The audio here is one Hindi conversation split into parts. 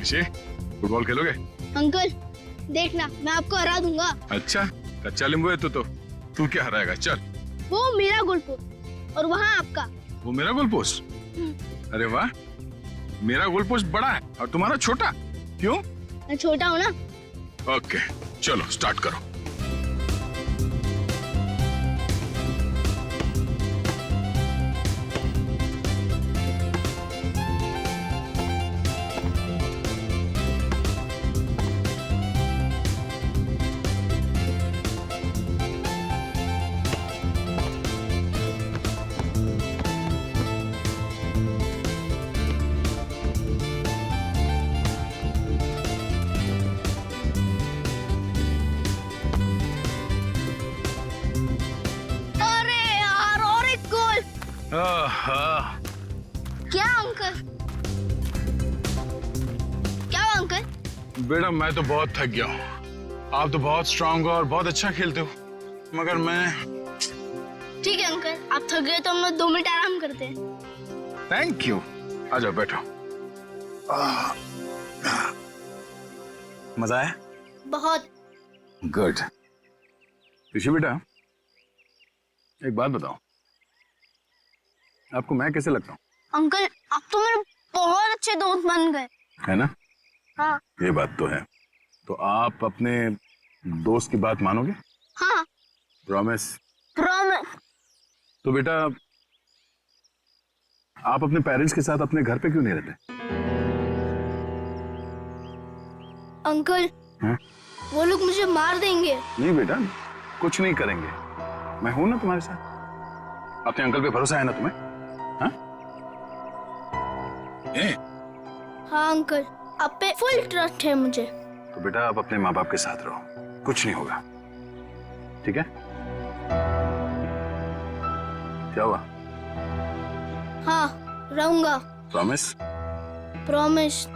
ऋषि, फुटबॉल खेलोगे? अंकल देखना, मैं आपको हरा दूंगा। अच्छा, कच्चा नींबू है तू क्या हराएगा? चल। वो मेरा गोल पोस्ट और वहाँ आपका। वो मेरा गोल पोस्ट? अरे वाह, मेरा गोल पोस्ट बड़ा है और तुम्हारा छोटा, क्यों? मैं छोटा हूँ ना। ओके, चलो स्टार्ट करो। क्या अंकल? क्या अंकल? बेटा मैं तो बहुत थक गया हूँ। आप तो बहुत स्ट्रांग हो और बहुत अच्छा खेलते हो, मगर मैं। ठीक है अंकल, आप थक गए तो हम लोग 2 मिनट आराम करते हैं। Thank you. आ जाओ बैठो। मजा आया? बहुत। गुड। ऋषि बेटा, एक बात बताओ, आपको मैं कैसे लगता हूँ? अंकल आप तो मेरे बहुत अच्छे दोस्त बन गए। है ना? हाँ। ये बात तो है। तो आप अपने दोस्त की बात मानोगे? हाँ। प्रॉमिस? प्रॉमिस। तो बेटा, आप अपने पेरेंट्स के साथ अपने घर पे क्यों नहीं रहते? अंकल हाँ? वो लोग मुझे मार देंगे। नहीं बेटा, कुछ नहीं करेंगे, मैं हूं ना तुम्हारे साथ। अपने अंकल पे भरोसा है ना तुम्हें? हाँ? हाँ अंकल, आप पे फुल ट्रस्ट है मुझे। तो बेटा आप अपने माँ बाप के साथ रहो, कुछ नहीं होगा, ठीक है? क्या हुआ? हाँ रहूंगा। प्रॉमिस? प्रॉमिस।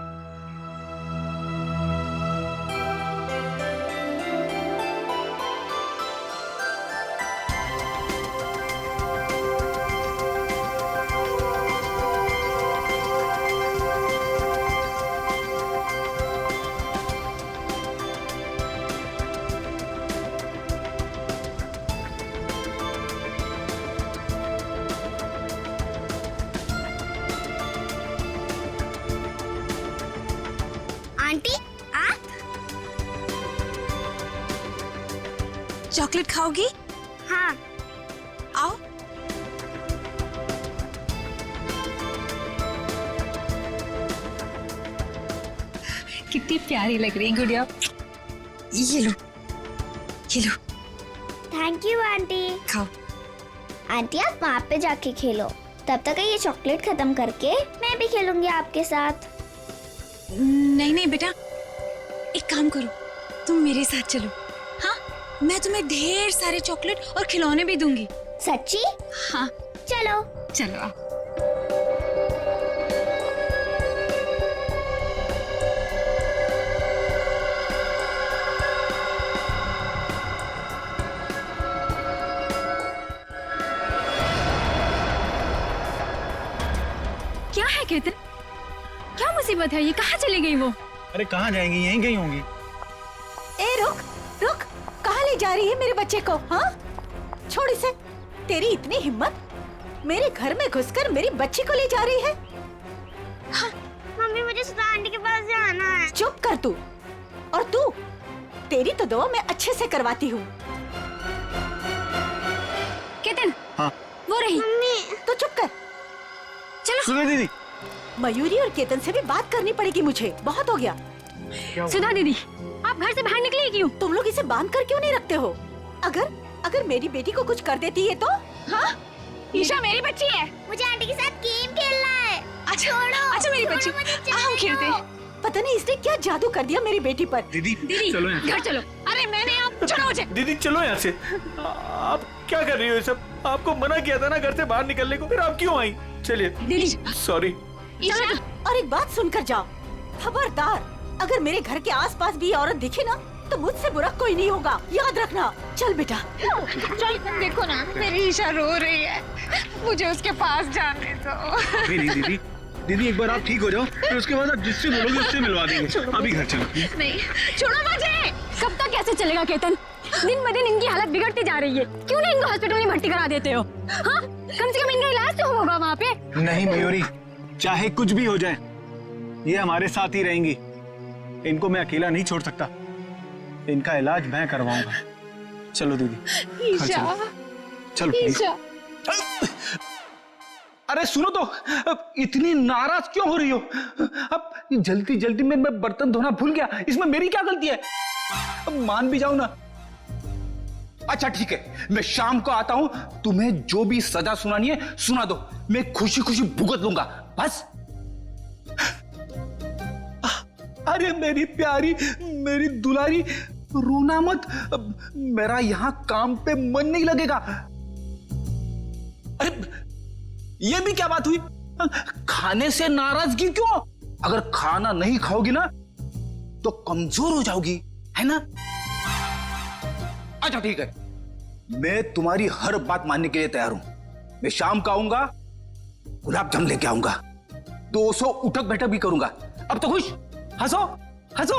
आंटी आप चॉकलेट खाओगी? हाँ। आओ। कितनी प्यारी लग रही गुड़िया। ये लो, ये लो। Thank you aunty. खाओ। आंटी आप वहाँ पे जाके खेलो, तब तक ये चॉकलेट खत्म करके मैं भी खेलूंगी आपके साथ। नहीं नहीं बेटा, एक काम करो, तुम मेरे साथ चलो। हाँ, मैं तुम्हें ढेर सारे चॉकलेट और खिलौने भी दूंगी। सच्ची? हाँ चलो। चलो आओ। क्या है केतन? क्या मुसीबत है? ये कहाँ चली गई वो? अरे कहाँ जाएंगी, यहीं गई होंगी। ए रुक रुक, कहाँ ले जा रही है मेरे बच्चे को? हाँ छोड़ इसे। तेरी इतनी हिम्मत, मेरे घर में घुसकर मेरी बच्ची को ले जा रही है? हाँ। मम्मी मुझे सुधा आंटी के पास जाना है। चुप कर तू। और तू, तेरी तो दुआ मैं अच्छे से करवाती हूँ। केतन। हाँ। वो रही। मम्मी तो चुप कर। चलो। सुधा दीदी। मयूरी और केतन से भी बात करनी पड़ेगी मुझे, बहुत हो गया। सुधा दीदी, आप घर से बाहर निकली क्यों? तुम लोग इसे बांध कर क्यों नहीं रखते हो? अगर मेरी बेटी को कुछ कर देती है तो? हाँ? ईशा मेरी बच्ची है। मुझे आंटी के साथ गेम खेलना है। अच्छा मेरी बच्ची, हम खेलते हैं। पता नहीं इसने क्या जादू कर दिया मेरी बेटी पर। दीदी दीदी चलो यहाँ। घर चलो। अरे मैंने आप छोड़ो मुझे। दीदी चलो यहाँ से। आप क्या कर रही हो ये सब? आपको मना किया था ना घर से बाहर निकलने को, फिर आप क्यों आई? चलिए। दीदी सॉरी। ईशा। और एक बात सुनकर जाओ, खबरदार, अगर मेरे घर के आसपास भी औरत दिखे ना तो मुझसे बुरा कोई नहीं होगा, याद रखना। चल बेटा चल। देखो ना मेरी ईशा रो रही है, मुझे उसके पास जाने दो। नहीं दीदी, दीदी एक बार आप ठीक हो जाओ, फिर उसके बाद आप जिससे बोलोगे उससे मिलवा देंगे। अभी घर चलो। नहीं, छोड़ो मुझे। कब तक कैसे चलेगा केतन? दिन ब दिन इनकी हालत बिगड़ती जा रही है। क्यों नहीं इनको हॉस्पिटल में भर्ती करा देते हो? हाँ, कम से कम इनका इलाज तो होगा वहाँ पे। नहीं मयूरी, चाहे कुछ भी हो जाए, ये हमारे साथ ही रहेंगी। इनको मैं अकेला नहीं छोड़ सकता। इनका इलाज मैं करवाऊंगा। चलो दीदी। ईशा, चलो प्लीज। अरे सुनो तो, अब इतनी नाराज क्यों हो रही हो? अब जल्दी जल्दी में मैं बर्तन धोना भूल गया, इसमें मेरी क्या गलती है? अब मान भी जाओ ना। अच्छा ठीक है, मैं शाम को आता हूं, तुम्हें जो भी सजा सुनानी है सुना दो, मैं खुशी खुशी भुगत लूंगा बस। अरे मेरी प्यारी, मेरी दुलारी, रोना मत। मेरा यहां काम पे मन नहीं लगेगा। अरे ये भी क्या बात हुई? खाने से नाराजगी क्यों? अगर खाना नहीं खाओगी ना तो कमजोर हो जाओगी, है ना? अच्छा ठीक है, मैं तुम्हारी हर बात मानने के लिए तैयार हूं। मैं शाम को आऊंगा, गुलाब जामुन लेके आऊंगा, 200 उठक बैठक भी करूंगा। अब तो खुश? हंसो हंसो।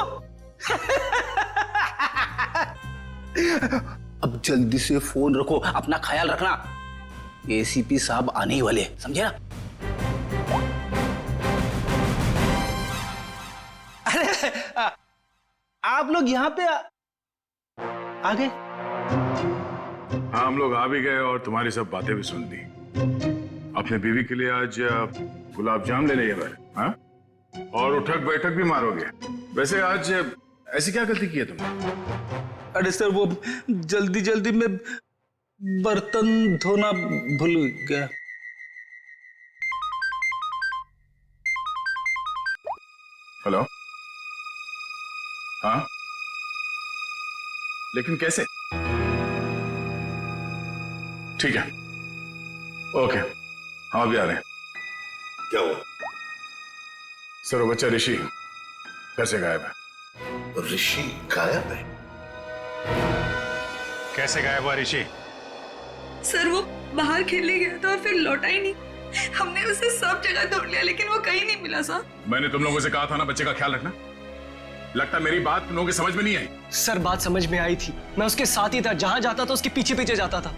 अब जल्दी से फोन रखो, अपना ख्याल रखना। एसीपी साहब आने ही वाले, समझे ना? अरे आप लोग यहाँ पे आ गए? हाँ, हम लोग आ भी गए और तुम्हारी सब बातें भी सुन ली। अपने बीवी के लिए आज गुलाब जाम ले लिए भाई, हाँ? और उठक बैठक भी मारोगे। वैसे आज ऐसी क्या गलती की है तुमने? अरे सर, वो जल्दी जल्दी में बर्तन धोना भूल गया। हेलो? हाँ, लेकिन कैसे? ठीक है, ओके, हम अभी आ रहे हैं। क्या हुआ? सर, वो बच्चा ऋषि घर से गायब है। ऋषि गायब है? कैसे गायब हुआ ऋषि? सर वो बाहर खेलने गया था और फिर लौटा ही नहीं। हमने उसे सब जगह ढूंढ लिया लेकिन वो कहीं नहीं मिला सर। मैंने तुम लोगों से कहा था ना बच्चे का ख्याल रखना। लगता मेरी बात तुम लोगों की समझ में नहीं आई। सर बात समझ में आई थी, मैं उसके साथ ही था, जहां जाता था उसके पीछे पीछे जाता था,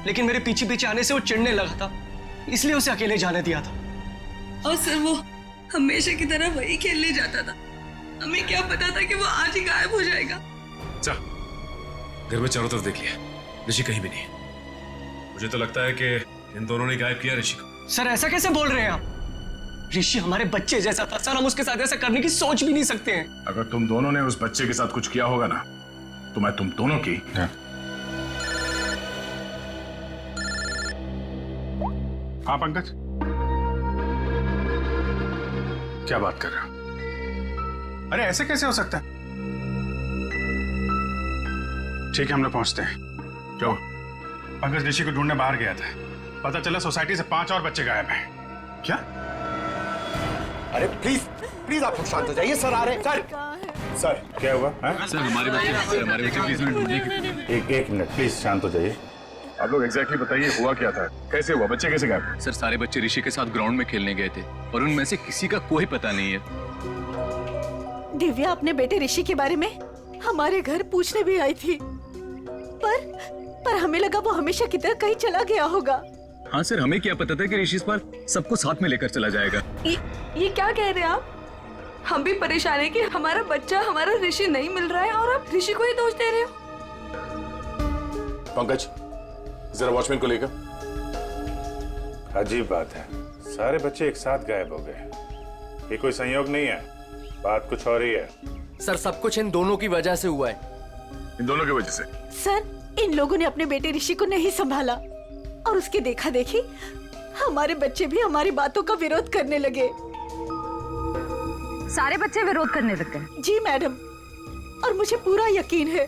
लेकिन मेरे पीछे पीछे आने से वो चिढ़ने लगा था, इसलिए उसे अकेले जाने दिया था। और सर वो हमेशा की तरह वही खेलने जाता था। हमें क्या पता था कि वो आज ही गायब हो जाएगा। जा, घर में चारों तरफ देख लिया, ऋषि कहीं भी नहीं। मुझे तो लगता है कि इन दोनों ने गायब किया ऋषि को। सर ऐसा कैसे बोल रहे हैं आप? ऋषि हमारे बच्चे जैसा था सर, हम उसके साथ ऐसा करने की सोच भी नहीं सकते हैं। अगर तुम दोनों ने उस बच्चे के साथ कुछ किया होगा ना, तो मैं तुम दोनों की। हाँ पंकज, क्या बात कर रहे हो? अरे ऐसे कैसे हो सकता है? ठीक है, हम लोग पहुंचते हैं। क्यों? पंकज ऋषि को ढूंढने बाहर गया था, पता चला सोसाइटी से 5 और बच्चे गायब हैं। क्या? अरे प्लीज प्लीज आप लोग शांत हो जाइए, सर आ रहे हैं। सर क्या हुआ? सर हमारे बच्चे प्लीज ढूंढिए। एक मिनट प्लीज, शांत हो जाइए। आप लोग एग्जैक्टली बताइए, हुआ क्या था? कैसे हुआ? बच्चे कैसे गायब? सर सारे बच्चे ऋषि के साथ ग्राउंड में खेलने गए थे और उनमें से किसी का कोई पता नहीं है। दिव्या अपने बेटे ऋषि के बारे में हमारे घर पूछने भी आई थी, पर हमें लगा वो हमेशा की तरह कहीं चला गया होगा। हाँ सर, हमें क्या पता था कि ऋषि इस बार सबको साथ में लेकर चला जाएगा। ये क्या कह रहे हैं आप? हम भी परेशान हैं कि हमारा बच्चा, हमारा ऋषि नहीं मिल रहा है और आप ऋषि को ही दोष दे रहे हो। पंकज जरा वॉचमैन को लेकर। अजीब बात है, सारे बच्चे एक साथ गायब हो गए। ये कोई संयोग नहीं है, बात कुछ और ही है। सर सब कुछ इन दोनों की वजह से हुआ है। इन दोनों की वजह से? सर इन लोगों ने अपने बेटे ऋषि को नहीं संभाला और उसकी देखा देखी हमारे बच्चे भी हमारी बातों का विरोध करने लगे। सारे बच्चे विरोध करने लग गए? जी मैडम, और मुझे पूरा यकीन है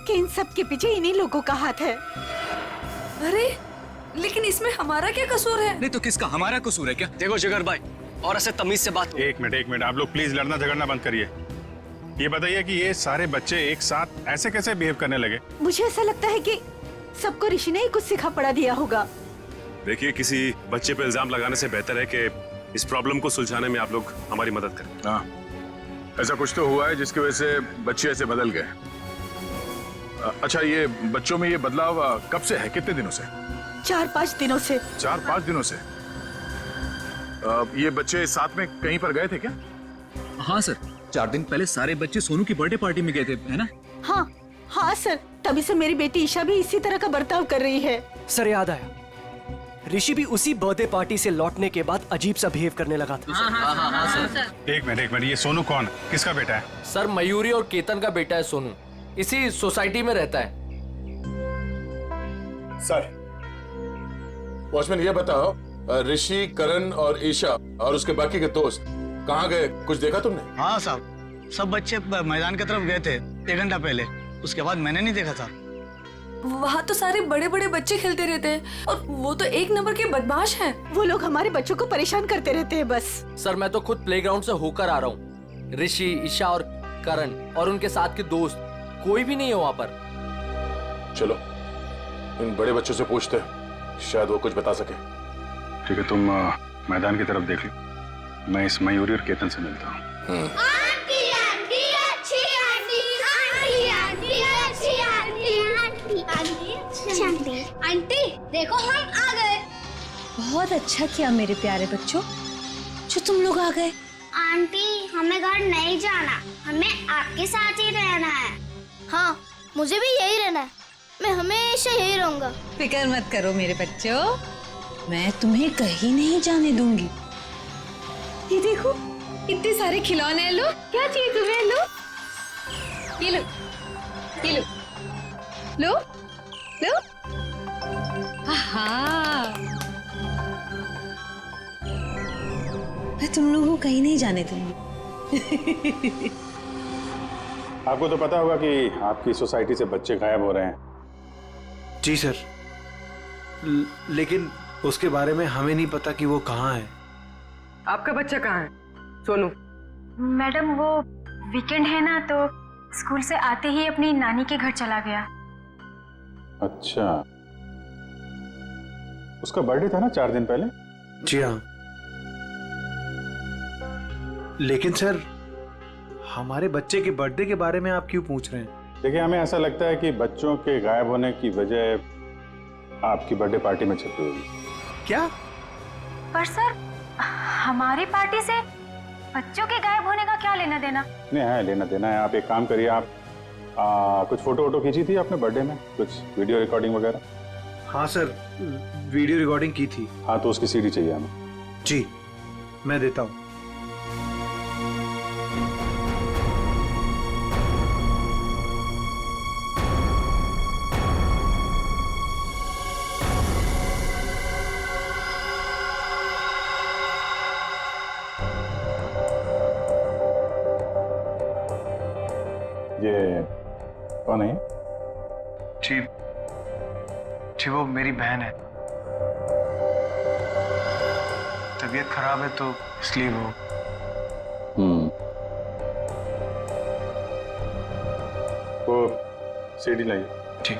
कि इन सब के पीछे इन्हीं लोगों का हाथ है। अरे लेकिन इसमें हमारा क्या कसूर है? नहीं तो किसका हमारा कसूर है क्या? देखो जिगर भाई, और ऐसे तमीज से बात। एक मिनट, आप लोग प्लीज लड़ना झगड़ना बंद करिए। ये बताइए कि ये सारे बच्चे एक साथ ऐसे कैसे बिहेव करने लगे? मुझे ऐसा लगता है कि सबको ऋषि ने ही कुछ सिखा पढ़ा दिया होगा। देखिए, किसी बच्चे पे इल्जाम लगाने से बेहतर है कि इस प्रॉब्लम को सुलझाने में आप लोग हमारी मदद करें। हाँ, ऐसा कुछ तो हुआ है जिसकी वजह से बच्चे ऐसे बदल गए। अच्छा, ये बच्चों में ये बदलाव कब से है, कितने दिनों से? 4-5 दिनों से। 4-5 दिनों से? ये बच्चे साथ में कहीं पर गए थे क्या? हाँ सर, 4 दिन पहले सारे बच्चे सोनू की बर्थडे पार्टी में गए थे, है ना? हाँ हाँ सर, तभी से मेरी बेटी ईशा भी इसी तरह का बर्ताव कर रही है। सर याद आया, ऋषि भी उसी बर्थडे पार्टी से लौटने के बाद अजीब सा बिहेव करने लगा था। एक मिनट, ये सोनू कौन, किसका बेटा है? सर मयूरी और केतन का बेटा है सोनू, इसी सोसाइटी में रहता है। सर, वॉचमैन ये बताओ, ऋषि, करण और ईशा और उसके बाकी के दोस्त कहाँ गए, कुछ देखा तुमने? हाँ साहब, सब बच्चे मैदान की तरफ गए थे 1 घंटा पहले, उसके बाद मैंने नहीं देखा था। वहाँ तो सारे बड़े बड़े बच्चे खेलते रहते हैं और वो तो एक नंबर के बदमाश हैं। वो लोग हमारे बच्चों को परेशान करते रहते हैं बस। सर मैं तो खुद प्लेग्राउंड से होकर आ रहा हूँ। ऋषि, ईशा और करण और उनके साथ के दोस्त कोई भी नहीं है वहाँ पर। चलो इन बड़े बच्चों से पूछते हैं, शायद वो कुछ बता सके। ठीक है, तुम मैदान की तरफ देख लो, मैं इस मयूरी और केतन से मिलता हूँ। आंटी आंटी अच्छी आंटी, आंटी आंटी अच्छी aunty, aunty aunty aunty aunty देखो हम आ गए। बहुत अच्छा किया मेरे प्यारे बच्चों जो तुम लोग आ गए। आंटी हमें घर नहीं जाना, हमें आपके साथ ही रहना है। हाँ, मुझे भी यही रहना है, मैं हमेशा यही रहूंगा। फिक्र मत करो मेरे बच्चों, मैं तुम्हें कहीं नहीं जाने दूंगी। ये देखो इतने सारे खिलौने हैं, लो क्या चाहिए तुम्हें, लो ये लो, ये लो, लो लो। हाँ, मैं तुम लोगों को कहीं नहीं जाने दूंगी। आपको तो पता होगा कि आपकी सोसाइटी से बच्चे गायब हो रहे हैं। जी सर, लेकिन उसके बारे में हमें नहीं पता कि वो कहाँ है। आपका बच्चा कहाँ है? सोनू? मैडम वो वीकेंड है ना, तो स्कूल से आते ही अपनी नानी के घर चला गया। अच्छा, उसका बर्थडे था ना 4 दिन पहले? जी हाँ, लेकिन सर हमारे बच्चे के बर्थडे के बारे में आप क्यों पूछ रहे हैं? देखिए, हमें ऐसा लगता है कि बच्चों के गायब होने की वजह आपकी बर्थडे पार्टी में छिपी हुई। क्या? पर सर हमारी पार्टी से बच्चों के गायब होने का क्या लेना देना? नहीं है, लेना देना है। आप एक काम करिए, आप कुछ फोटो खींची थी आपने बर्थडे में, कुछ वीडियो रिकॉर्डिंग वगैरह? हाँ सर, वीडियो रिकॉर्डिंग की थी। हाँ, तो उसकी सीडी चाहिए हमें। जी मैं देता हूँ। ये कौन है? जी वो मेरी बहन है, तबीयत खराब है तो इसलिए वो। सीडी लाइए। ठीक।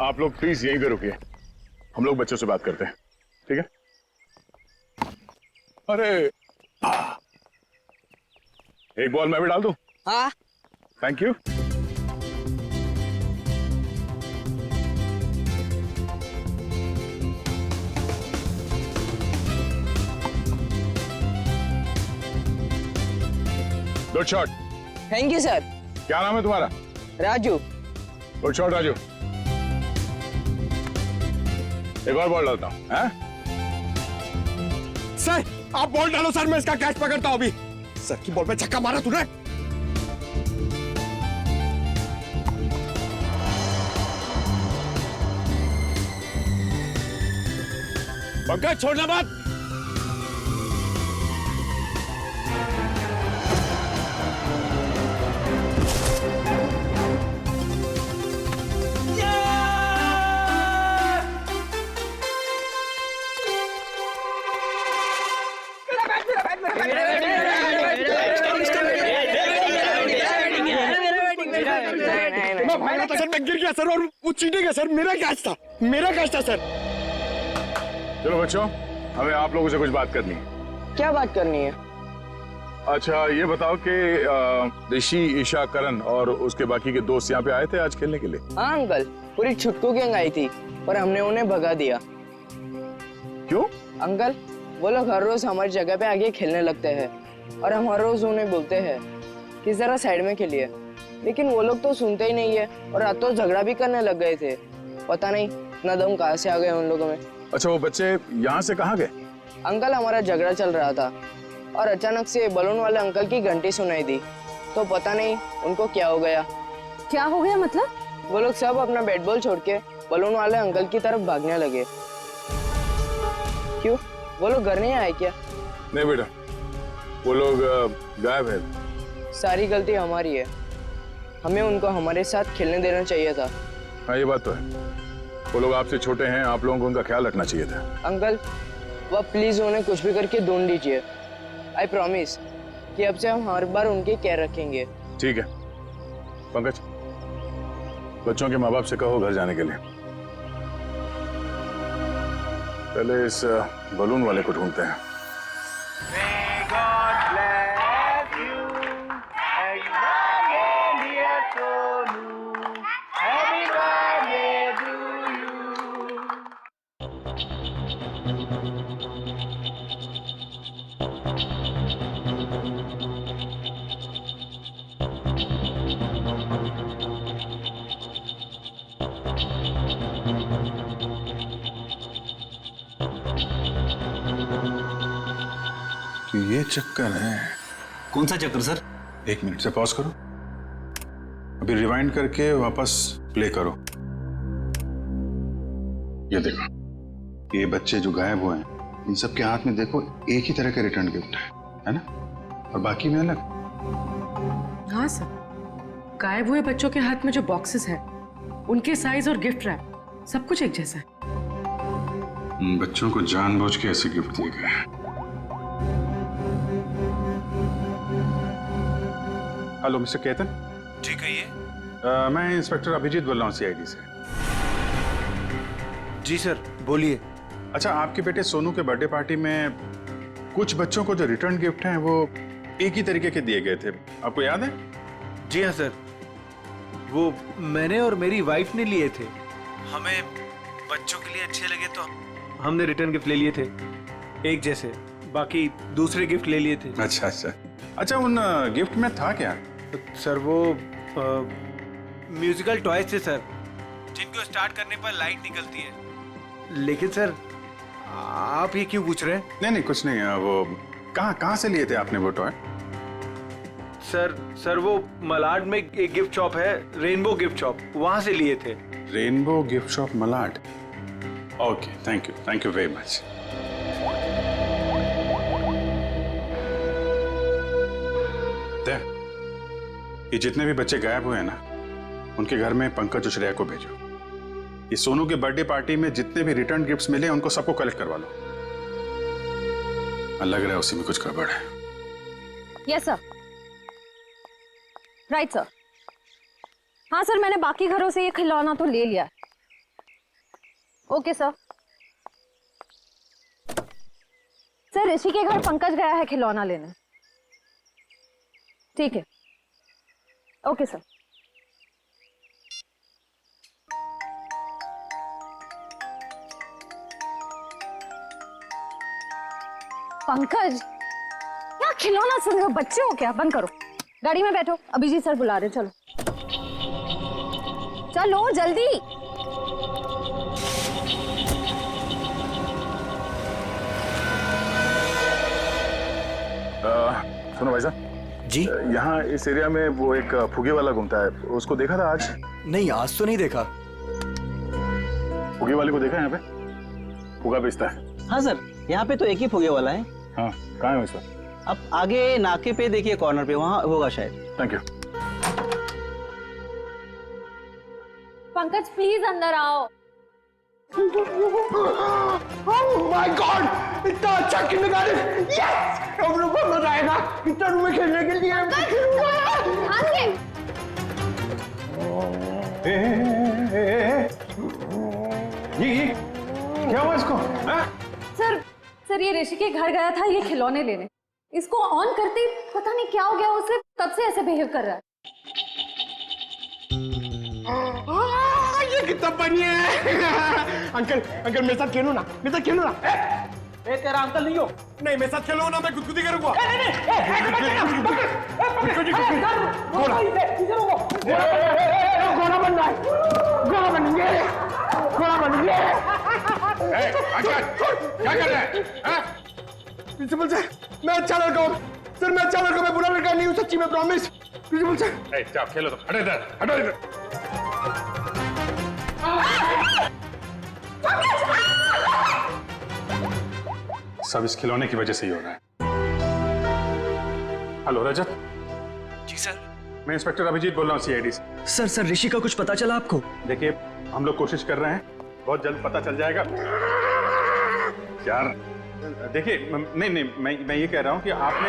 आप लोग प्लीज यहीं पे रुकिए, हम लोग बच्चों से बात करते हैं, ठीक है? अरे एक बॉल मैं भी डाल दूं? हाँ। Thank you. Good shot. Thank you sir. क्या नाम है तुम्हारा? राजू। Good shot Raju. एक और बॉल डालता हूं। हैं? सर आप बॉल डालो सर, मैं इसका कैच पकड़ता हूं अभी। सर की बॉल पे छक्का मारा तूने। पंकज छोड़ना मत। मैं भाग रहा था सर, मैं गिर गया सर, और वो चीटिंग है सर, मेरा कैच था, मेरा कैच था सर। चलो बच्चों, हमें आप लोगों से कुछ बात करनी है। क्या बात करनी है? अच्छा ये बताओ कि ऋषि, ईशा, करण और उसके बाकी के दोस्त यहाँ पे आए थे आज खेलने के लिए? हाँ अंकल, पूरी छुटकू गैंग आई थी, पर हमने उन्हें भगा दिया। क्यों? अंकल, वो लोग हर रोज हमारी जगह पे आगे खेलने लगते हैं और हम हर रोज उन्हें बोलते हैं कि जरा साइड में खेलिए, लेकिन वो लोग तो सुनते ही नहीं है और रात तो झगड़ा भी करने लग गए थे। पता नहीं इतना दम कहाँ से आ गए उन लोगों में। अच्छा वो बच्चे यहाँ से कहाँ गए? अंकल, हमारा झगड़ा चल रहा था और अचानक से बलून वाले अंकल की घंटी सुनाई दी, तो पता नहीं उनको क्या हो गया। क्या हो गया मतलब? वो लोग सब अपना बैट बॉल छोड़ के बलून वाले अंकल की तरफ भागने लगे। क्यों, वो लोग घर नहीं आए क्या? नहीं बेटा, वो लोग गायब है। सारी गलती हमारी है, हमें उनको हमारे साथ खेलने देना चाहिए था। हाँ ये बात तो है, वो लोग आपसे छोटे हैं, आप लोगों को उनका ख्याल रखना चाहिए था। अंकल, वह प्लीज उन्हें कुछ भी करके ढूंढ लीजिए। आई प्रॉमिस कि अब से हम हर बार उनकी केयर रखेंगे। ठीक है पंकज, बच्चों के माँ बाप से कहो घर जाने के लिए। पहले इस बलून वाले को ढूंढते हैं। तो ये चक्कर है। कौन सा चक्कर सर? 1 मिनट से पॉज करो, अभी रिवाइंड करके वापस प्ले करो। ये देखो, ये बच्चे जो गायब हुए हैं, इन सब के हाथ में देखो एक ही तरह का रिटर्न गिफ्ट है ना? और बाकी में अलग। हाँ सर, गायब हुए बच्चों के हाथ में जो बॉक्सेस हैं, उनके साइज और गिफ्ट रैप सब कुछ एक जैसा है। बच्चों को जानबूझ के ऐसे गिफ्ट दिए गए हैं। Hello mister Ketan. जी कहिए। मैं इंस्पेक्टर अभिजीत बोल रहा हूँ सीआईडी से। जी सर बोलिए। अच्छा, आपके बेटे सोनू के बर्थडे पार्टी में कुछ बच्चों को जो रिटर्न गिफ्ट हैं वो एक ही तरीके के दिए गए थे, आपको याद है? जी हाँ सर, वो मैंने और मेरी वाइफ ने लिए थे। हमें बच्चों के लिए अच्छे लगे तो हमने रिटर्न गिफ्ट ले लिए थे एक जैसे, बाकी दूसरे गिफ्ट ले लिए थे। अच्छा अच्छा अच्छा, उन गिफ्ट में था क्या? सर वो म्यूजिकल टॉयज थे सर, जिनको स्टार्ट करने पर लाइट निकलती है। लेकिन सर आप ये क्यों पूछ रहे हैं? नहीं कुछ नहीं, वो कहाँ से लिए थे आपने वो टॉय? सर वो मलाड में एक गिफ्ट शॉप है, रेनबो गिफ्ट शॉप, वहां से लिए थे। Rainbow gift shop Malad. Okay, thank you very much. ये जितने भी बच्चे गायब हुए हैं ना, उनके घर में पंकज और श्रेया को भेजो। ये सोनू के बर्थडे पार्टी में जितने भी रिटर्न गिफ्ट्स मिले उनको सबको कलेक्ट करवा लो। लग रहा है उसी में कुछ गड़बड़ है। Yes sir, right sir. हाँ सर, मैंने बाकी घरों से ये खिलौना तो ले लिया। Okay sir. सर ऋषि के घर पंकज गया है खिलौना लेने। ठीक है, ओके सर। पंकज, क्या खिलौना सुन रहे हो? बच्चे हो क्या? बंद करो, गाड़ी में बैठो, अभिजीत सर बुला रहे। चलो चलो जल्दी। सुनो भाई साहब जी, यहाँ इस एरिया में वो एक फुगे वाला घूमता है, उसको देखा था आज? नहीं आज तो नहीं देखा। फुगे वाले को देखा है यहाँ पे? फुगा बेचता है। हाँ सर, यहाँ पे तो एक ही फुगे वाला है। हाँ, कहाँ है उसका? अब आगे नाके पे देखिए, कॉर्नर पे, वहाँ होगा शायद। Thank you. पंकज प्लीज अंदर आओ। Oh my God! इतना अच्छा किंडरगार्टन! Yes! हम लोग को मजा आएगा इतना रूम में खेलने के लिए। ये क्या हुआ इसको? सर ये ऋषि के घर गया था ये खिलौने लेने। इसको ऑन करते ही पता नहीं क्या हो गया उसे, तब से ऐसे बिहेव कर रहा है। ये कितना बढ़िया है। अंकल अंकल मेरे साथ खेलो ना, मेरे साथ खेलो ना। ए तेरा अंकल नहीं हो। नहीं मेरे साथ खेलो ना, मैं गुदगुदी करूंगा। घोड़ा बन रहा है, घोड़ा बन गया, घोड़ा बन गया। क्या कर रहा है? प्रिंसिपल सर मैं अच्छा लड़का हूँ सर, मैं अच्छा लड़का, मैं बुरा लड़का नहीं हूँ सच्ची में, प्रॉमिस। प्रिंसिपल सर जाओ खेलो तो, हटो इधर, हटो इधर। सब इस खिलौने की वजह से ही हो रहा है। हेलो रजत। जी सर। मैं इंस्पेक्टर अभिजीत बोल रहा हूँ सीआईडी से। सर ऋषि का कुछ पता चला आपको? देखिए हम लोग कोशिश कर रहे हैं, बहुत जल्द पता चल जाएगा यार। देखिए नहीं मैं ये कह रहा हूँ कि आपने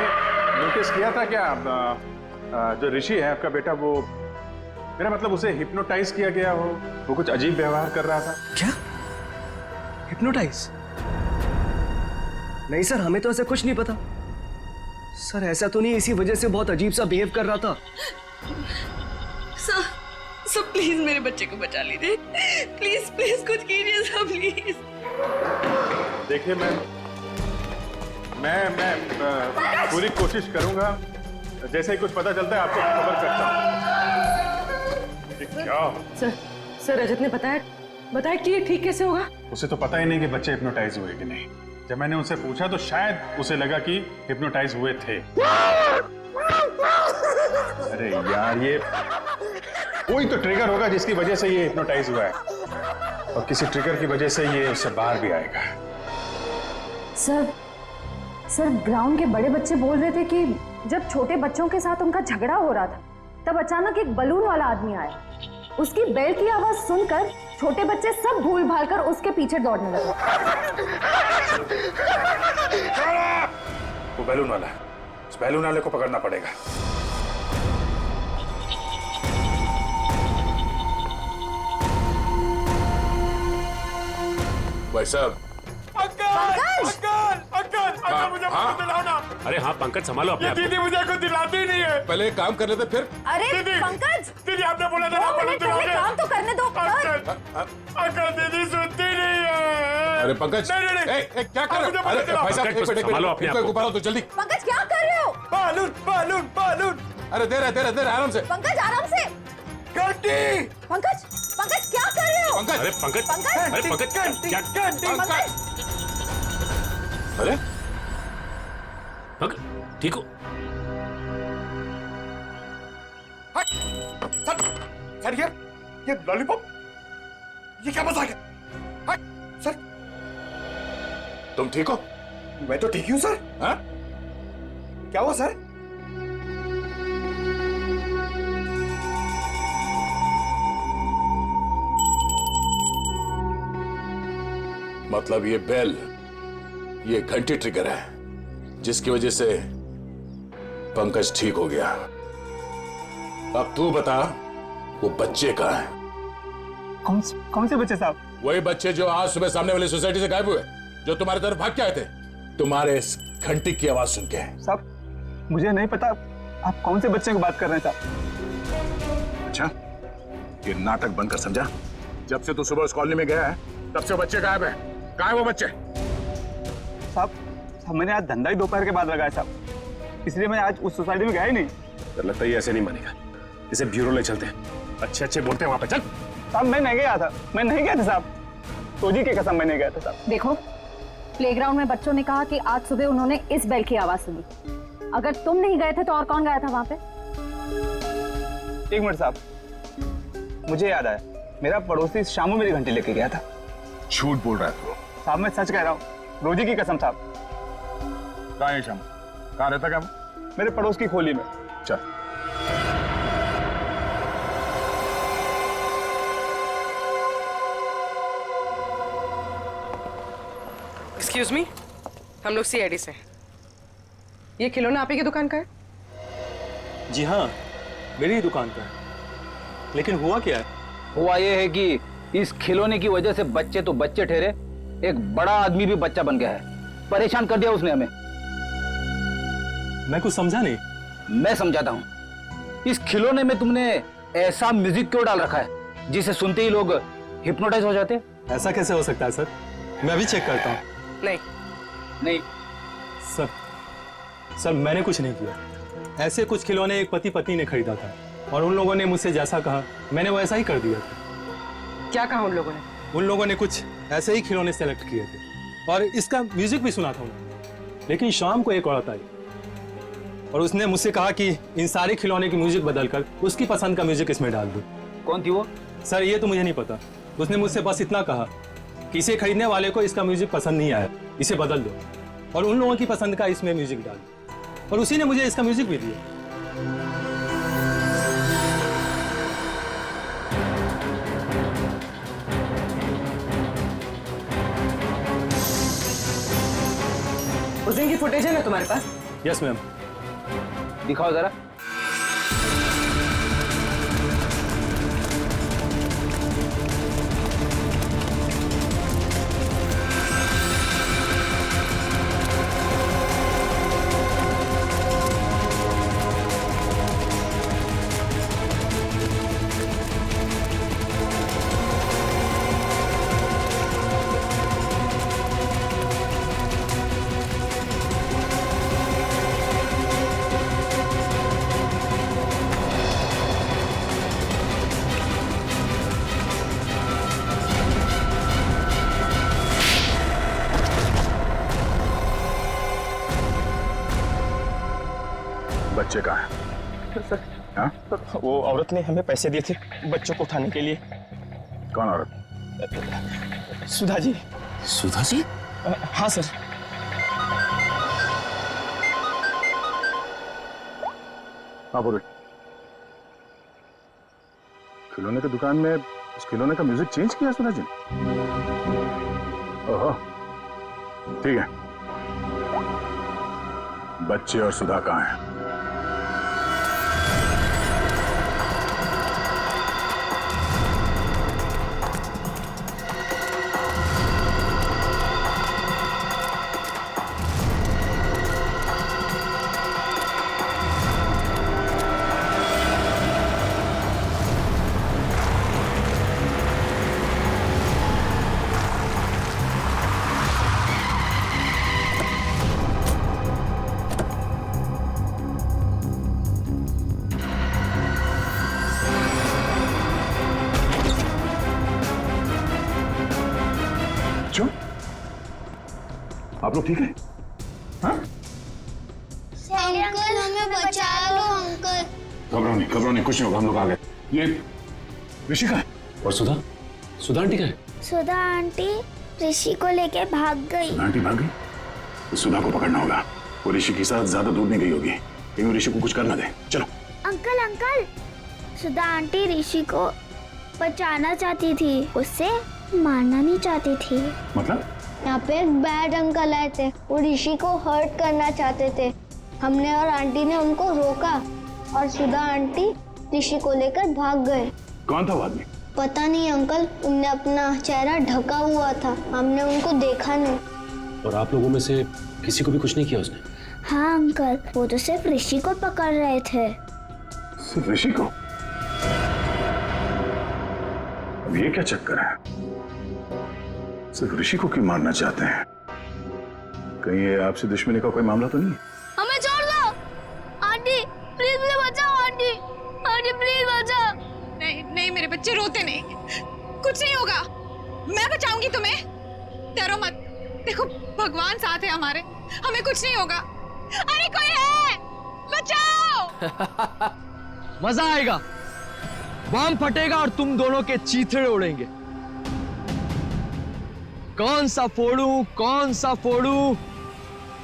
नोटिस किया था क्या जो ऋषि है आपका बेटा, वो मेरा मतलब उसे हिप्नोटाइज किया गया हो, वो कुछ अजीब व्यवहार कर रहा था। क्या? हिप्नोटाइज? नहीं सर, हमें तो ऐसा कुछ नहीं पता। सर ऐसा तो नहीं, इसी वजह से बहुत अजीब सा बिहेव कर रहा था। सर प्लीज मेरे बच्चे को बचा लीजिए, प्लीज प्लीज कुछ कीजिए सर प्लीज। देखिए मैं पूरी कोशिश करूंगा, जैसे ही कुछ पता चलता है आपको खबर करता हूं। क्या? सर रजत ने बताया कि ये ठीक कैसे होगा? उसे तो पता ही नहीं कि बच्चे हिप्नोटाइज हुए कि नहीं। जब मैंने उनसे पूछा तो शायद उसे लगा कि हिप्नोटाइज हुए थे। अरे यार ये कोई तो ट्रिगर होगा जिसकी वजह से ये हिप्नोटाइज हुआ है, और किसी ट्रिगर की वजह से ये उससे बाहर भी आएगा। सर ग्राउंड के बड़े बच्चे बोल रहे थे कि जब छोटे बच्चों के साथ उनका झगड़ा हो रहा था तब अचानक एक बलून वाला आदमी आया। उसकी बेल की आवाज सुनकर छोटे बच्चे सब भूल भाल कर उसके पीछे दौड़ने लगे। वो बैलून वाला, उस बैलून वाले को पकड़ना पड़ेगा। भाई साहब। अंकल मुझे दिलाओ ना। अरे हाँ पंकज संभालो अपने आप को। दीदी मुझे कुछ दिलाती ही नहीं है। पहले एक काम कर लेते फिर। अरे पंकज, दीदी आपने बोला था ना बलून दिलाओगे। काम तो करने दो। अंकल दीदी सुनती नहीं है। अरे पंकज क्या कर रहे हो? अरे भाई साहब संभालो अपने आप को। ऊपर आओ तो जल्दी। पंकज क्या कर रहे हो? बालून। अरे दे रहे आराम से। पंकज आराम से। घंटी। पंकज क्या कर रहे हो? अरे पंकज क्या? अरे ठीक हो? सर ये लॉलीपॉप, ये क्या मजाक है? सर तुम ठीक हो? मैं तो ठीक हूँ सर। हाँ? क्या हुआ सर? मतलब ये बेल, ये घंटी ट्रिगर है जिसकी वजह से पंकज ठीक हो गया। अब तू बता वो बच्चे कहाँ हैं? कौन से बच्चे साहब? वही बच्चे जो आज सुबह सामने वाली सोसाइटी से गायब हुए, जो तुम्हारी तरफ भाग के आए थे तुम्हारे इस घंटी की आवाज सुन के। साहब मुझे नहीं पता आप कौन से बच्चे की बात कर रहे हैं साहब। अच्छा ये नाटक बंद कर, समझा? जब से तू सुबह उस कॉलोनी में गया है तब से बच्चे गायब है। कहाँ है वो बच्चे? साहब मैंने आज धंधा ही दोपहर के बाद लगाया साहब, इसलिए मैं आज उस सोसाइटी में गया ही नहीं। तो लगता है ये ऐसे नहीं बनेगा, इसे ब्यूरो ले चलते हैं। अच्छे बोलते हैं वहां पे। चल साहब मैं नहीं गया था साहब, तोजी की कसम मैं नहीं गया था साहब। देखो प्लेग्राउंड में बच्चों ने कहा कि आज सुबह उन्होंने इस बेल की आवाज सुनी। अगर तुम नहीं गए थे तो और कौन गया था वहां पे? एक मिनट साहब, मुझे याद आया, मेरा पड़ोसी शामू मेरी घंटी लेके गया था। झूठ बोल रहा है तू? साहब मैं सच कह रहा हूँ, रोजी की कसम साहब। कहाँ है शामू? कहाँ रहता क्या? मेरे पड़ोस की खोली में। चल एक्सक्यूज मी, हम लोग सीआईडी से हैं। ये खिलौना आप ही की दुकान का है? जी हाँ, मेरी ही दुकान का है। लेकिन हुआ क्या है, हुआ ये है कि इस खिलौने की वजह से बच्चे तो बच्चे ठहरे, एक बड़ा आदमी भी बच्चा बन गया है। परेशान कर दिया उसने हमें। मैं कुछ समझा नहीं। मैं समझाता हूँ। इस खिलौने में तुमने ऐसा म्यूजिक क्यों डाल रखा है जिसे सुनते ही लोग हिप्नोटाइज हो जाते हैं? ऐसा कैसे हो सकता है सर? मैं अभी चेक करता हूँ। नहीं सर मैंने कुछ नहीं किया। ऐसे कुछ खिलौने एक पति पत्नी ने खरीदा था और उन लोगों ने मुझसे जैसा कहा मैंने वैसा ही कर दिया था। क्या कहा उन लोगों ने? उन लोगों ने कुछ ऐसे ही खिलौने सेलेक्ट किए थे और इसका म्यूजिक भी सुना था उन्होंने। लेकिन शाम को एक औरत आई और उसने मुझसे कहा कि इन सारे खिलौने की म्यूजिक बदलकर उसकी पसंद का म्यूजिक इसमें डाल दो। कौन थी वो? सर ये तो मुझे नहीं पता। उसने मुझसे बस इतना कहा कि इसे खरीदने वाले को इसका म्यूजिक पसंद नहीं आया, इसे बदल दो और उन लोगों की पसंद का इसमें म्यूजिक डाल दो। और उसी ने मुझे इसका म्यूजिक भी दिया। उस दिन की फुटेज है ना तुम्हारे पास? Yes ma'am. दिखाओ जरा। बच्चे कहाँ हैं? सर, हाँ? वो औरत ने हमें पैसे दिए थे बच्चों को उठाने के लिए। कौन औरत? सुधा जी। सुधा जी? हाँ सर। हाँ बोलो। खिलौने की दुकान में उस खिलौने का म्यूजिक चेंज किया सुधा जी? ओहो, ठीक है। बच्चे और सुधा कहाँ हैं? आप लोग ठीक है? हाँ? अंकल हमें बचा लो अंकल। घबराओ नहीं, कुछ नहीं होगा, हम लोग आ गए। ये ऋषि का है? और सुधा? सुधा आंटी का है? सुधा आंटी ऋषि को लेके भाग गई। सुधा आंटी भाग गई? तो सुधा को पकड़ना होगा। वो ऋषि के साथ ज्यादा दूर नहीं गई होगी, कहीं वो ऋषि को कुछ करना दे। चलो। अंकल सुधा आंटी ऋषि को बचाना चाहती थी, उससे मारना नहीं चाहती थी। मतलब? यहाँ पे एक बैड अंकल आए थे, वो ऋषि को हर्ट करना चाहते थे। हमने और आंटी ने उनको रोका और सुधा आंटी ऋषि को लेकर भाग गए। कौन था वो आदमी? पता नहीं अंकल, उनने अपना चेहरा ढका हुआ था, हमने उनको देखा नहीं। और आप लोगों में से किसी को भी कुछ नहीं किया उसने? हाँ अंकल, वो तो सिर्फ ऋषि को पकड़ रहे थे। सिर्फ ऋषि को? अब ये क्या चक्कर है? सिर्फ ऋषि को क्यों मारना चाहते हैं? कहीं ये आपसे दुश्मनी का कोई मामला तो नहीं है? हमें छोड़ दो आंटी, प्लीज मुझे बचाओ आंटी, आंटी प्लीज बचाओ। नहीं मेरे बच्चे रोते नहीं, कुछ नहीं होगा, मैं बचाऊंगी तुम्हें, डरो मत। देखो भगवान साथ है हमारे, हमें कुछ नहीं होगा। अरे कोई है, बचाओ। मजा आएगा, बम फटेगा और तुम दोनों के चीथड़े उड़ेंगे। कौन सा फोड़ूं, कौन सा फोड़ूं,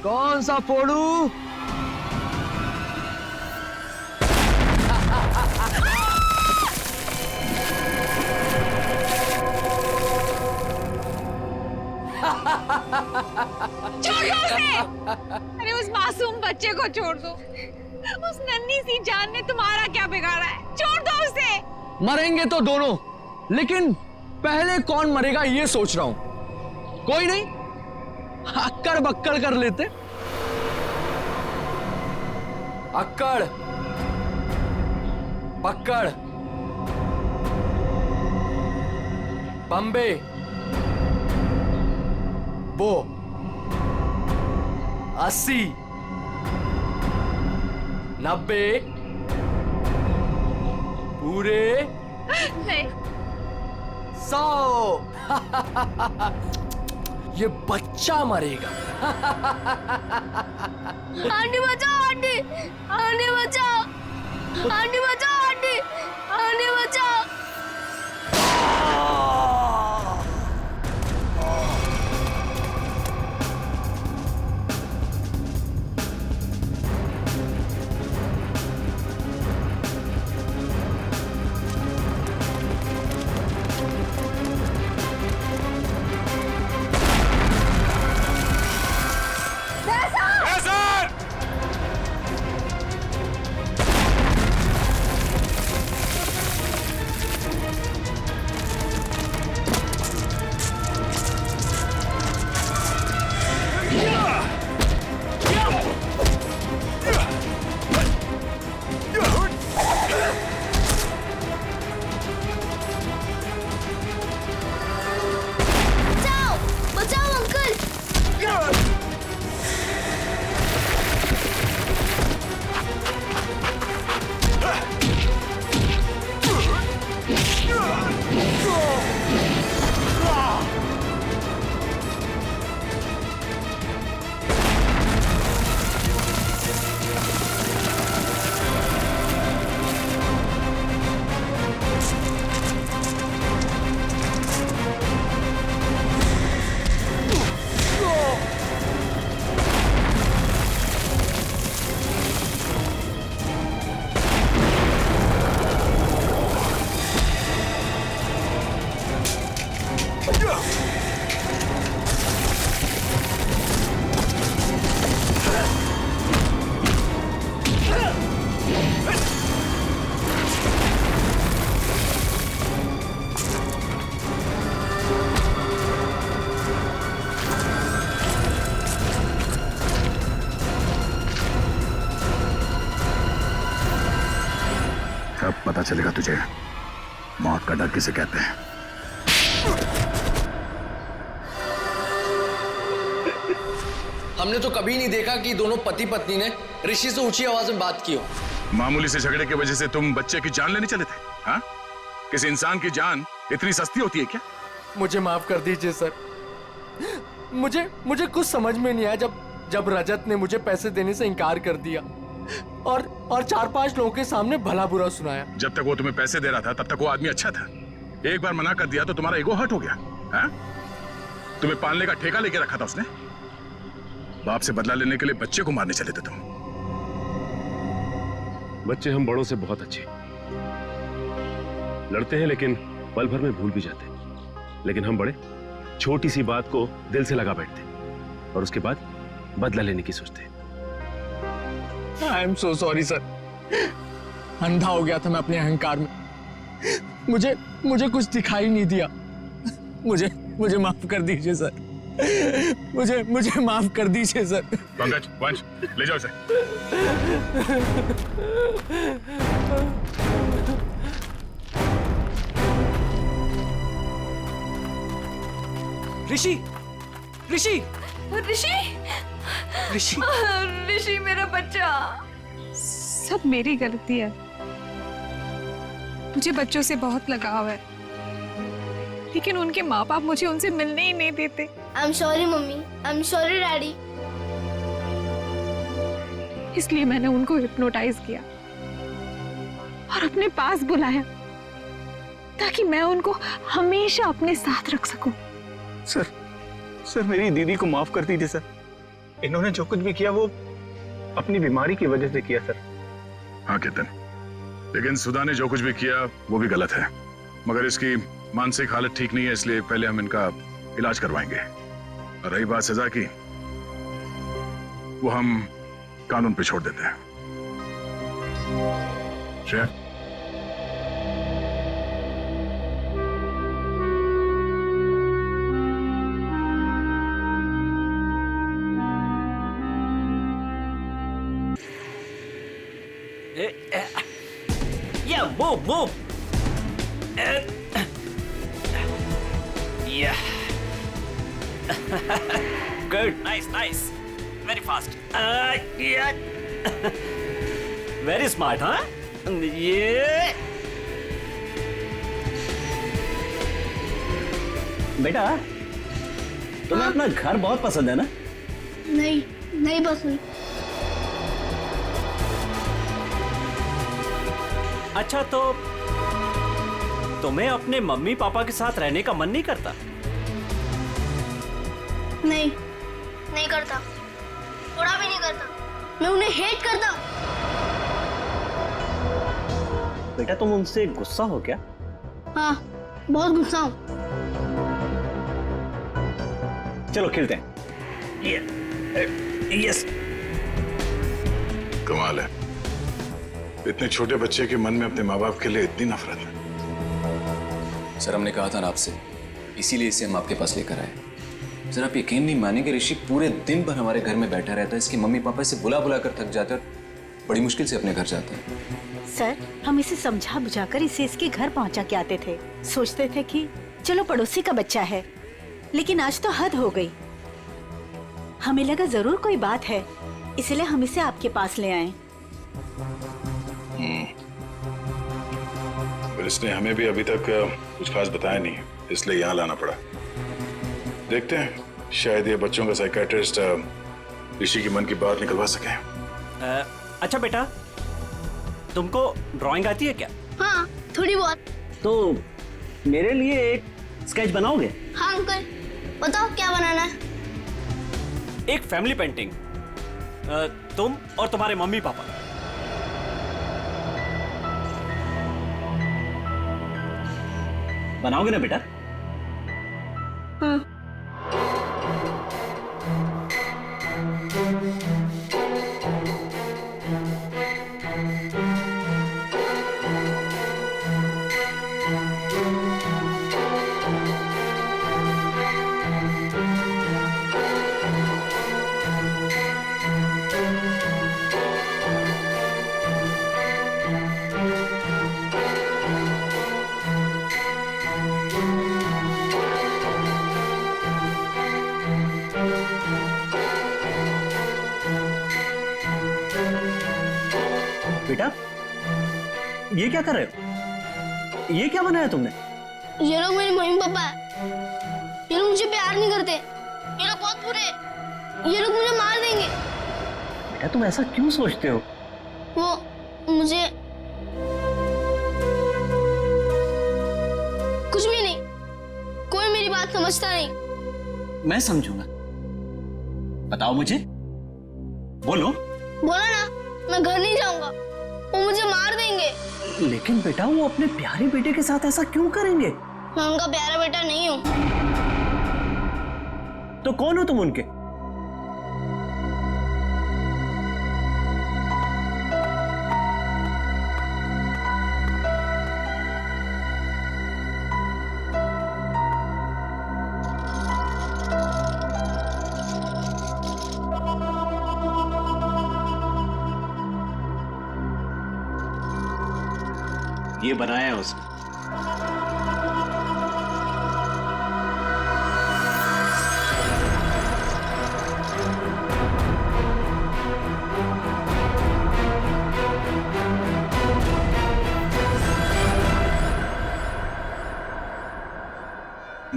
कौन सा फोड़ूं? छोड़ दो उसे। अरे उस मासूम बच्चे को छोड़ दो, उस नन्ही सी जान ने तुम्हारा क्या बिगाड़ा है, छोड़ दो उसे। मरेंगे तो दोनों, लेकिन पहले कौन मरेगा ये सोच रहा हूं। कोई नहीं, अक्कड़ बक्कड़ कर लेते। अक्कड़ बक्कड़ बम्बे बो 80 90 पूरे नहीं 100। ये बच्चा मरेगा। आंटी बचाओ, आंटी आंटी बचाओ, आंटी बचाओ, आंटी आंटी बचाओ। अब पता चलेगा तुझे मौत का डर किसे कहते हैं। हमने तो कभी नहीं देखा कि दोनों पति पत्नी ने ऋषि से ऊंची आवाज में बात की हो। मामूली से झगड़े की वजह से तुम बच्चे की जान लेने चले थे? हाँ? किसी इंसान की जान इतनी सस्ती होती है क्या? मुझे माफ कर दीजिए सर। मुझे कुछ समझ में नहीं आया जब रजत ने मुझे पैसे देने से इनकार कर दिया और 4-5 लोगों के सामने भला बुरा सुनाया। जब तक वो तुम्हें पैसे दे रहा था तब तक वो आदमी अच्छा था। एक बार मना कर दिया तो तुम्हारा ईगो हर्ट हो गया। हाँ? तुम्हें पालने का ठेका लेके रखा था उसने। बाप से बदला लेने के लिए बच्चे को मारने चले थे तुम। बच्चे हम बड़ों से बहुत अच्छे लड़ते हैं, लेकिन पल भर में भूल भी जाते हैं। लेकिन हम बड़े छोटी सी बात को दिल से लगा बैठते हैं और उसके बाद बदला लेने की सोचते हैं। I am so sorry sir. अंधा हो गया था मैं अपने अहंकार में। मुझे कुछ दिखाई नहीं दिया। मुझे माफ कर दीजिए सर। मुझे माफ कर दीजिए सर। पंकज, वंश, ले जाओ इसे। ऋषि ऋषि ऋषि ऋषि ऋषि मेरा बच्चा। सब मेरी गलती है। मुझे बच्चों से बहुत लगाव है, लेकिन उनके माँ बाप मुझे उनसे मिलने ही नहीं देते। I am sorry mummy, I am sorry daddy. इसलिए मैंने उनको हिप्नोटाइज किया और अपने पास बुलाया ताकि मैं उनको हमेशा अपने साथ रख सकूं। सर मेरी दीदी को माफ कर दीजिए सर। इन्होंने जो कुछ भी किया वो अपनी बीमारी की वजह से किया सर। हाँ केतन, लेकिन सुधा ने जो कुछ भी किया वो भी गलत है। मगर इसकी मानसिक हालत ठीक नहीं है, इसलिए पहले हम इनका इलाज करवाएंगे। और रही बात सजा की, वो हम कानून पे छोड़ देते हैं। Shreya, Yeah, move, move. Yeah. Good, nice, nice. Very fast. Yeah. Very smart, huh? Yeah. बेटा तुम्हें अपना घर बहुत पसंद है ना? नहीं, नहीं पसंद। अच्छा तो तुम्हें अपने मम्मी पापा के साथ रहने का मन नहीं करता? नहीं, नहीं करता, थोड़ा भी नहीं करता। मैं उन्हें हेट करता हूँ। बेटा तुम उनसे गुस्सा हो क्या? हाँ, बहुत गुस्सा हूँ। चलो खेलते हैं। यस। कमाल है, इतने छोटे बच्चे के मन में अपने माँ बाप के लिए इतनी नफरत है। सर हमने कहा था ना आपसे, इसीलिए इसे हम आपके पास लेकर आए। सर आप यकीन नहीं मानेंगे, ऋषि पूरे दिन भर हमारे घर में बैठा रहता है। इसके मम्मी पापा इसे बुला बुला कर थक जाते हैं और बड़ी मुश्किल से अपने घर जाते हैं। सर हम इसे समझा बुझाकर इसे इसके घर पहुंचा के आते थे। सोचते थे कि चलो पड़ोसी का बच्चा है, लेकिन आज तो हद हो गई। हमें लगा जरूर कोई बात है, इसलिए हम इसे आपके पास ले आए। पर इसने हमें भी अभी तक कुछ खास बताया नहीं, इसलिए यहाँ लाना पड़ा। देखते हैं, शायद ये बच्चों का साइकियाट्रिस्ट ऋषि की मन की बात निकलवा सके। अच्छा बेटा, तुमको ड्राइंग आती है क्या? हाँ, थोड़ी बहुत। तो मेरे लिए एक स्केच बनाओगे? हाँ अंकल, बताओ क्या बनाना है? एक फैमिली पेंटिंग, तुम और तुम्हारे मम्मी पापा। बनाओगे ना बेटा? हाँ। बेटा ये क्या कर रहे हो? ये क्या बनाया तुमने? ये लोग मेरे मम्मी पापा है। ये लोग मुझे प्यार नहीं करते। ये लोग बहुत बुरे हैं। ये लोग मुझे मार देंगे। बेटा तुम ऐसा क्यों सोचते हो? वो मुझे कुछ भी नहीं, कोई मेरी बात समझता नहीं। मैं समझूंगा। बताओ मुझे, बोलो। बोला ना, मैं घर नहीं जाऊंगा, वो मुझे मार देंगे। लेकिन बेटा वो अपने प्यारे बेटे के साथ ऐसा क्यों करेंगे? मैं उनका प्यारा बेटा नहीं हूँ। तो कौन हो तुम उनके? ये बनाया है उसने।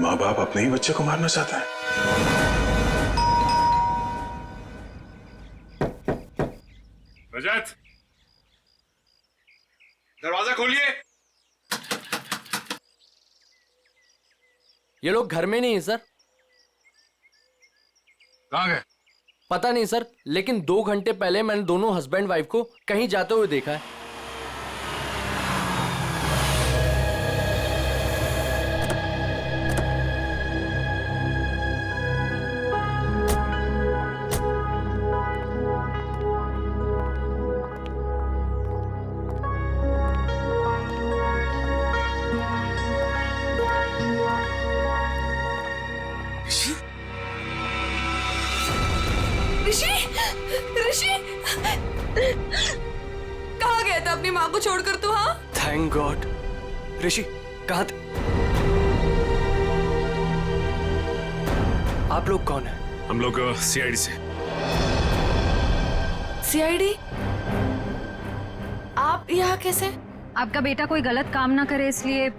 माँ बाप अपने ही बच्चे को मारना चाहते हैं। रजत, दरवाजा खोलिए। ये लोग घर में नहीं है सर। कहाँ गए? पता नहीं सर, लेकिन 2 घंटे पहले मैंने दोनों हस्बैंड वाइफ को कहीं जाते हुए देखा है। ऋषि, ऋषि, कहाँ गए को छोड़कर तू? हाँ, थैंक गॉड। ऋषि कहाँ थे? आप लोग कौन है? हम लोग सीआईडी से। सीआईडी? आप यहाँ कैसे? आपका बेटा कोई गलत काम ना करे इसलिए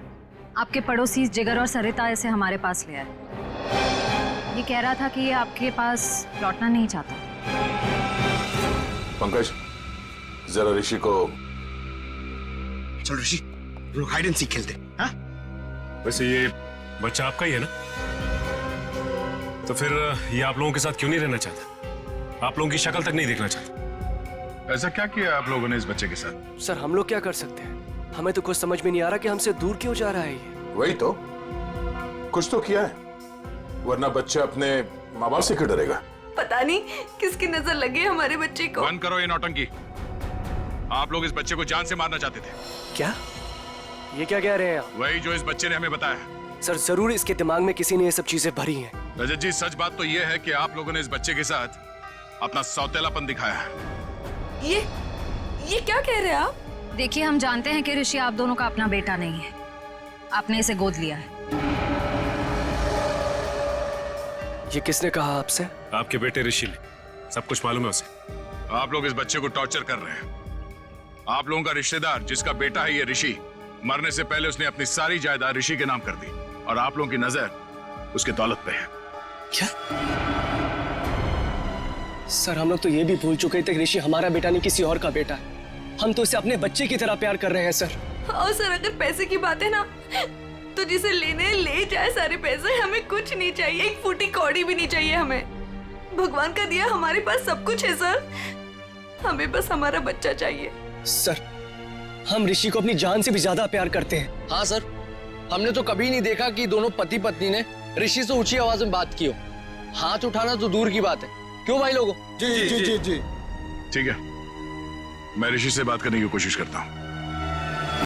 आपके पड़ोसी जिगर और सरिता इसे हमारे पास ले आए। ये कह रहा था कि ये आपके पास लौटना नहीं चाहता। पंकज, जरा ऋषि को। चलो ऋषि, लोग हाइड एंड सीक खेलते। हाँ? वैसे ये बच्चा आपका ही है ना? तो फिर ये आप लोगों के साथ क्यों नहीं रहना चाहता? आप लोगों की शक्ल तक नहीं देखना चाहता? ऐसा क्या किया आप लोगों ने इस बच्चे के साथ? सर हम लोग क्या कर सकते हैं? हमें तो कुछ समझ में नहीं आ रहा कि हमसे दूर क्यों जा रहा है ये। वही तो, कुछ तो किया है, वरना बच्चा अपने माँ बाप से क्यों डरेगा? पता नहीं किसकी नजर लगी हमारे बच्चे को। बंद करो ये नौटंकी। आप लोग इस बच्चे को जान से मारना चाहते थे। क्या? ये क्या कह रहे हैं आप? वही जो इस बच्चे ने हमें बताया। सर जरूर इसके दिमाग में किसी ने ये सब चीजें भरी हैं। रजत जी, सच बात तो ये है कि आप लोगों ने इस बच्चे के साथ अपना सौतेलापन दिखाया है। ये क्या कह रहे हैं आप? देखिए, हम जानते हैं कि ऋषि आप दोनों का अपना बेटा नहीं है। आपने इसे गोद लिया है। ये किसने कहा आपसे? आपके बेटे ऋषि ने। सब कुछ मालूम है उसे। आप लोग इस बच्चे को टॉर्चर कर रहे हैं। आप लोगों का रिश्तेदार जिसका बेटा है ये ऋषि, मरने से पहले उसने अपनी सारी जायदाद ऋषि के नाम कर दी और आप लोगों की नजर उसके दौलत पे है। क्या? सर हम लोग तो ये भी भूल चुके थे कि ऋषि हमारा बेटा नहीं किसी और का बेटा है। हम तो उसे अपने बच्चे की तरह प्यार कर रहे हैं सर। और सर अगर पैसे की बात है ना, तो जिसे लेने ले जाए सारे पैसे, हमें कुछ नहीं चाहिए, एक फूटी कौड़ी भी नहीं चाहिए हमें। भगवान का दिया हमारे पास सब कुछ है सर, हमें बस हमारा बच्चा चाहिए। सर हम ऋषि को अपनी जान से भी ज्यादा प्यार करते हैं। हाँ सर, हमने तो कभी नहीं देखा कि दोनों पति पत्नी ने ऋषि से ऊंची आवाज में बात की हो। हाथ उठाना तो दूर की बात है। क्यों भाई लोगों? जी जी जी जी। ठीक है, मैं ऋषि से बात करने की कोशिश करता हूँ।